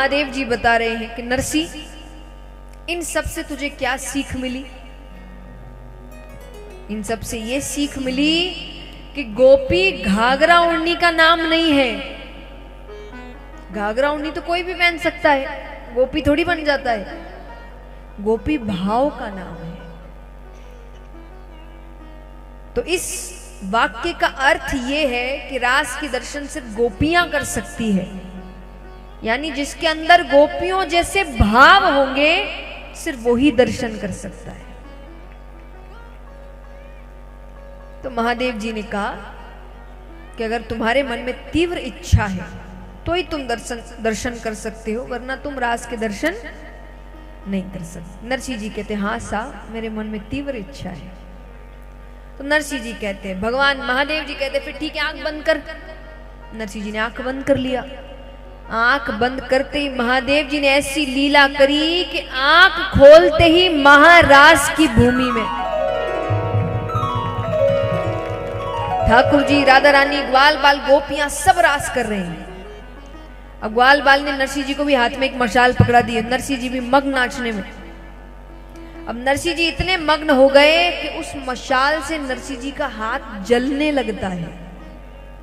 महादेव जी बता रहे हैं कि नरसी, इन सब से तुझे क्या सीख मिली? इन सब से ये सीख मिली कि गोपी घाघरा ओढ़नी का नाम नहीं है। घाघरा ओढ़नी तो कोई भी पहन सकता है, गोपी थोड़ी बन जाता है। गोपी भाव का नाम है। तो इस वाक्य का अर्थ ये है कि रास के दर्शन सिर्फ गोपियां कर सकती है, यानी जिसके अंदर गोपियों जैसे भाव होंगे सिर्फ वही दर्शन कर सकता है। तो महादेव जी ने कहा कि अगर तुम्हारे मन में तीव्र इच्छा है तो ही तुम दर्शन कर सकते हो, वरना तुम रास के दर्शन नहीं कर सकते। नरसिंह जी कहते हाँ साहब, मेरे मन में तीव्र इच्छा है। तो नरसिंह जी कहते हैं, भगवान महादेव जी कहते फिर ठीक है आंख बंद कर। नरसिंह जी ने आंख बंद कर लिया। आंख बंद करते ही महादेव जी ने ऐसी लीला करी कि आंख खोलते ही महारास की भूमि में ठाकुर जी, राधा रानी, ग्वाल बाल, गोपियां सब रास कर रहे हैं। अब ग्वाल बाल ने नरसिंह जी को भी हाथ में एक मशाल पकड़ा दी है। नरसिंह जी भी मग्न नाचने में। अब नरसिंह जी इतने मग्न हो गए कि उस मशाल से नरसिंह जी का हाथ जलने लगता है,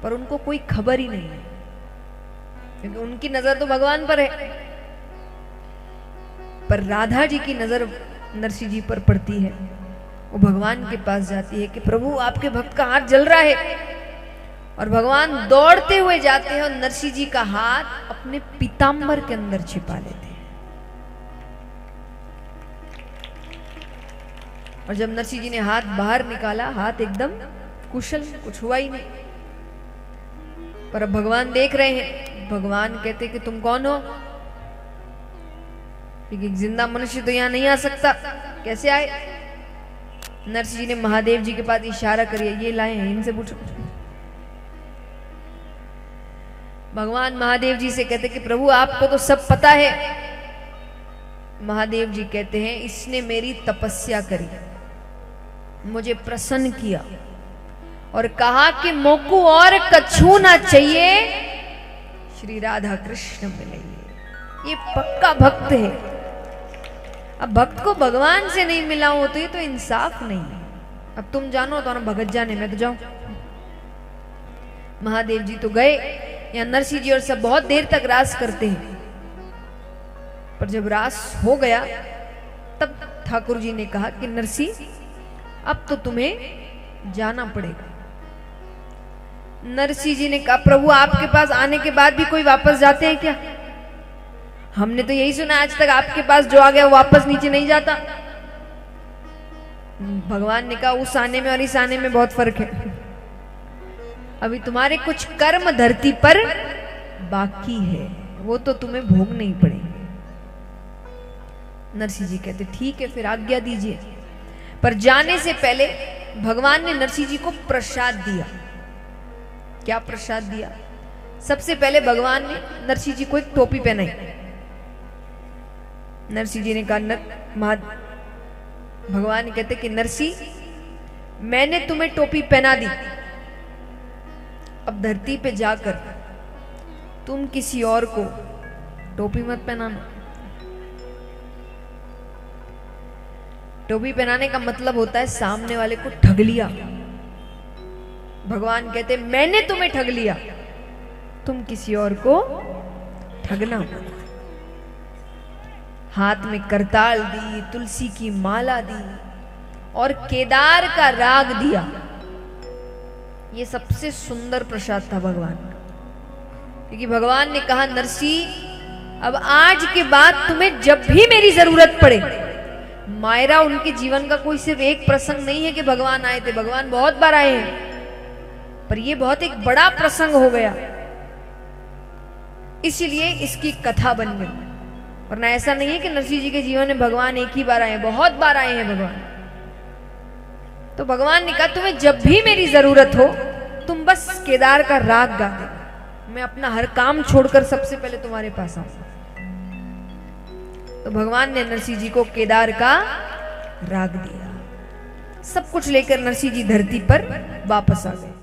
पर उनको कोई खबर ही नहीं है, क्योंकि उनकी नजर तो भगवान पर है। पर राधा जी की नजर नरसिंह जी पर पड़ती है। वो भगवान के पास जाती है कि प्रभु आपके भक्त का हाथ जल रहा है। और भगवान दौड़ते हुए जाते हैं और नरसिंह जी का हाथ अपने पीतांबर के अंदर छिपा लेते हैं। और जब नरसिंह जी ने हाथ बाहर निकाला, हाथ एकदम कुशल, कुछ हुआ ही नहीं। पर अब भगवान देख रहे हैं। भगवान कहते कि तुम कौन हो? क्योंकि जिंदा मनुष्य तो यहां नहीं आ सकता, कैसे आए? नरसिंह जी ने महादेव जी के पास इशारा करिए, ये लाए हैं, इनसे पूछो। भगवान महादेव जी से कहते कि प्रभु आपको तो सब पता है। महादेव जी कहते हैं इसने मेरी तपस्या करी, मुझे प्रसन्न किया और कहा कि मोकू और कछु ना चाहिए, श्री राधा कृष्ण मिलेंगे। ये पक्का भक्त है। अब भक्त को भगवान से नहीं मिला हो तो ये तो इंसाफ नहीं है। अब तुम जानो तो ना भगत जाने, मैं तो जाऊं। महादेव जी तो गए। यहाँ नरसिंह जी और सब बहुत देर तक रास करते हैं। पर जब रास हो गया तब ठाकुर जी ने कहा कि नरसिंह अब तो तुम्हें जाना पड़ेगा। नरसिंह जी ने कहा प्रभु आपके पास आने के बाद भी कोई वापस जाते हैं क्या? हमने तो यही सुना आज तक आपके पास जो आ गया वो वापस नीचे नहीं जाता। भगवान ने कहा उस आने में और इस आने में बहुत फर्क है। अभी तुम्हारे कुछ कर्म धरती पर बाकी है, वो तो तुम्हें भोगने ही पड़ेंगे। नरसिंह जी कहते ठीक है फिर आज्ञा दीजिए। पर जाने से पहले भगवान ने नरसिंह जी को प्रसाद दिया। क्या प्रसाद दिया? सबसे पहले भगवान ने नरसिंह जी को एक टोपी पहनाई। नरसिंह जी ने कहा भगवान ने कहते कि नरसिंह मैंने तुम्हें टोपी पहना दी, अब धरती पे जाकर तुम किसी और को टोपी मत पहनाना। टोपी पहनाने का मतलब होता है सामने वाले को ठग लिया। भगवान कहते मैंने तुम्हें ठग लिया, तुम किसी और को ठगना मत। हाथ में करताल दी, तुलसी की माला दी और केदार का राग दिया। ये सबसे सुंदर प्रसाद था भगवान का, क्योंकि भगवान ने कहा नरसिंह अब आज के बाद तुम्हें जब भी मेरी जरूरत पड़े। मायरा उनके जीवन का कोई सिर्फ एक प्रसंग नहीं है कि भगवान आए थे, भगवान बहुत बार आए हैं, पर यह बहुत एक बड़ा प्रसंग हो गया, इसीलिए इसकी कथा बन गई। वरना ऐसा नहीं है कि नरसिंह जी के जीवन में भगवान एक ही बार आए, बहुत बार आए हैं भगवान। तो भगवान ने कहा तुम्हें जब भी मेरी जरूरत हो तुम बस केदार का राग गा दे, मैं अपना हर काम छोड़कर सबसे पहले तुम्हारे पास आऊंगा। तो भगवान ने नरसिंह जी को केदार का राग दिया। सब कुछ लेकर नरसिंह जी धरती पर वापस आ गए।